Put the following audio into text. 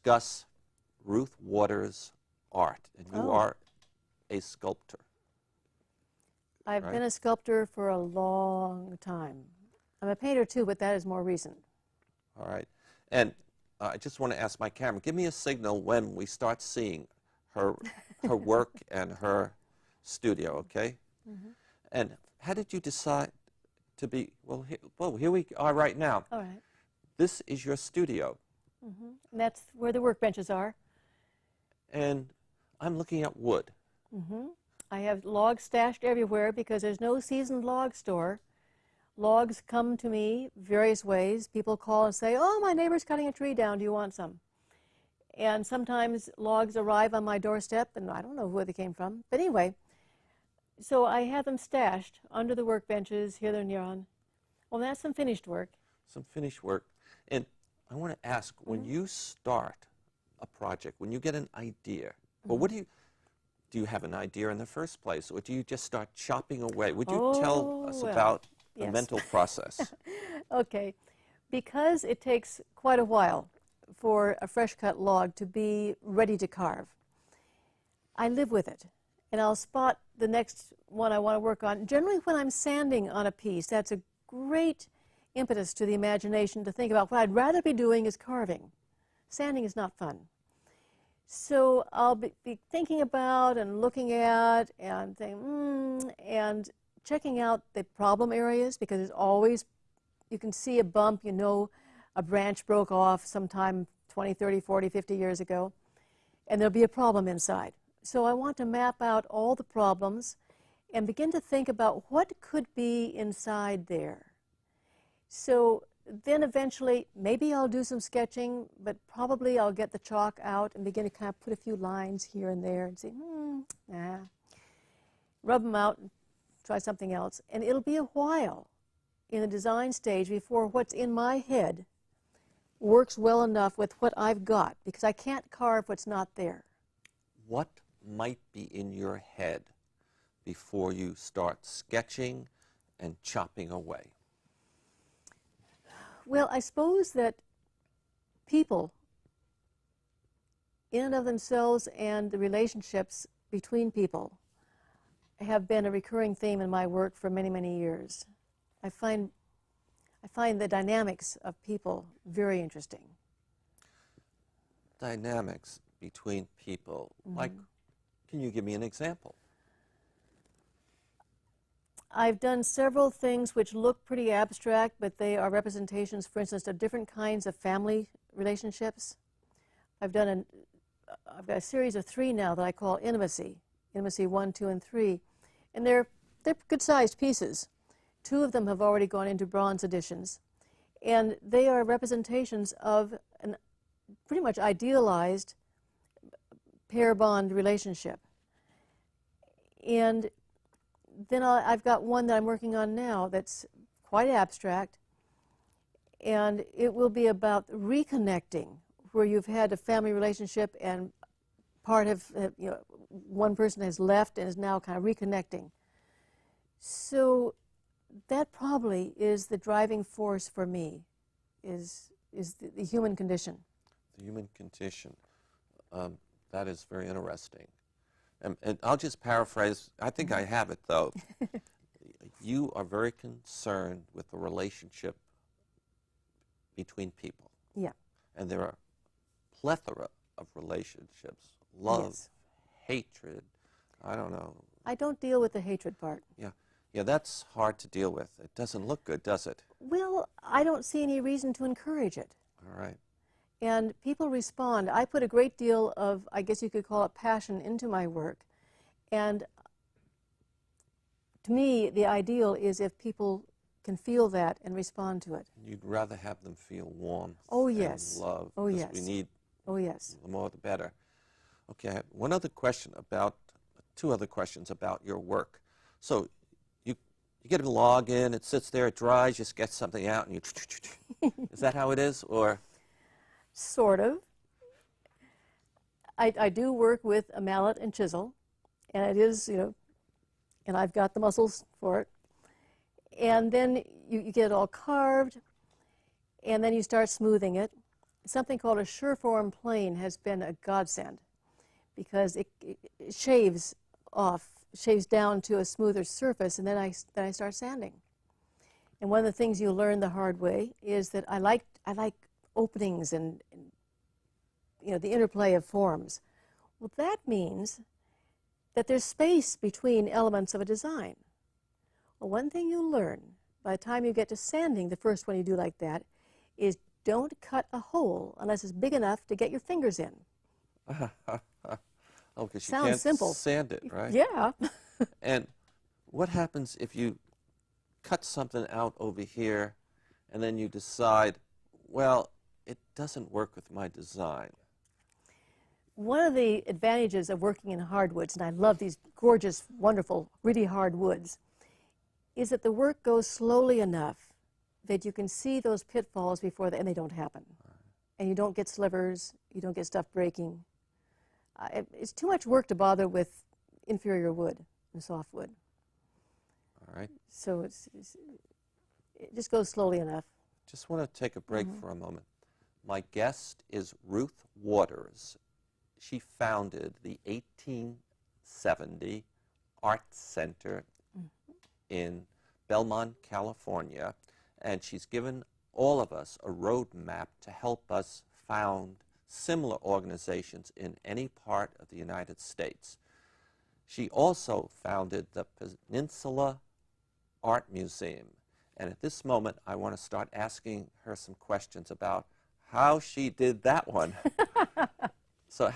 discuss Ruth Waters' art, and you are a sculptor. I've been a sculptor for a long time. I'm a painter too, but that is more recent. All right. And I just want to ask my camera, give me a signal when we start seeing her work and her studio, okay? Mm-hmm. And how did you decide to be, well, here we are right now. All right. This is your studio. Mm-hmm. And that's where the workbenches are. And I'm looking at wood. Mm-hmm. I have logs stashed everywhere because there's no seasoned log store. Logs come to me various ways. People call and say, oh, my neighbor's cutting a tree down. Do you want some? And sometimes logs arrive on my doorstep, and I don't know where they came from. But anyway, so I have them stashed under the workbenches here and yon. Well, that's some finished work. Some finished work. And I want to ask, when you start a project, when you get an idea, well, what do you have an idea in the first place, or do you just start chopping away? Would you tell us about the mental process? Okay. Because it takes quite a while for a fresh cut log to be ready to carve, I live with it, and I'll spot the next one I want to work on. Generally, when I'm sanding on a piece, that's a great impetus to the imagination to think about what I'd rather be doing is carving. Sanding is not fun. So I'll be thinking about and looking at and saying, and checking out the problem areas, because there's always, you can see a bump, you know a branch broke off sometime 20, 30, 40, 50 years ago, and there'll be a problem inside. So I want to map out all the problems and begin to think about what could be inside there. So then eventually, maybe I'll do some sketching, but probably I'll get the chalk out and begin to kind of put a few lines here and there and say, rub them out and try something else. And it'll be a while in the design stage before what's in my head works well enough with what I've got, because I can't carve what's not there. What might be in your head before you start sketching and chopping away? Well, I suppose that people, in and of themselves, and the relationships between people have been a recurring theme in my work for many, many years. I find the dynamics of people very interesting. Dynamics between people. Like, can you give me an example? I've done several things which look pretty abstract, but they are representations, for instance, of different kinds of family relationships. I've got a series of 3 now that I call Intimacy 1, 2, and 3, and they're good-sized pieces. 2 of them have already gone into bronze editions, and they are representations of an pretty much idealized pair bond relationship. And then I've got one that I'm working on now that's quite abstract, and it will be about reconnecting, where you've had a family relationship and one person has left and is now kind of reconnecting. So that probably is the driving force for me, is the human condition. The human condition. That is very interesting. And I'll just paraphrase. I think I have it, though. You are very concerned with the relationship between people. Yeah. And there are plethora of relationships. Love, yes. Hatred, I don't know. I don't deal with the hatred part. Yeah, that's hard to deal with. It doesn't look good, does it? Well, I don't see any reason to encourage it. All right. And people respond. I put a great deal of, I guess you could call it, passion into my work. And to me, the ideal is if people can feel that and respond to it. You'd rather have them feel warmth yes. and love. Oh, yes. We need yes. the more the better. Okay, I have one other question about, 2 other questions about your work. So you get a log in, it sits there, it dries, you sketch something out, and you, is that how it is, or? Sort of. I do work with a mallet and chisel, and it is, and I've got the muscles for it. And then you get it all carved, and then you start smoothing it. something called a Sureform plane has been a godsend because it shaves down to a smoother surface, and then I start sanding. And one of the things you learn the hard way is that I like openings and the interplay of forms. Well, that means that there's space between elements of a design. Well, one thing you learn by the time you get to sanding, the first one you do like that, is don't cut a hole unless it's big enough to get your fingers in. Oh, because you Sounds can't simple. sand it, right? Yeah. And what happens if you cut something out over here and then you decide, well, it doesn't work with my design? One of the advantages of working in hardwoods, and I love these gorgeous, wonderful, really hard woods, is that the work goes slowly enough that you can see those pitfalls before and they don't happen. And you don't get slivers, you don't get stuff breaking. It's too much work to bother with inferior wood and softwood. All right. So it just goes slowly enough. Just want to take a break for a moment. My guest is Ruth Waters. She founded the 1870 Art Center in Belmont, California, and she's given all of us a roadmap to help us found similar organizations in any part of the United States. She also founded the Peninsular Art Museum, and at this moment I want to start asking her some questions about how she did that one. So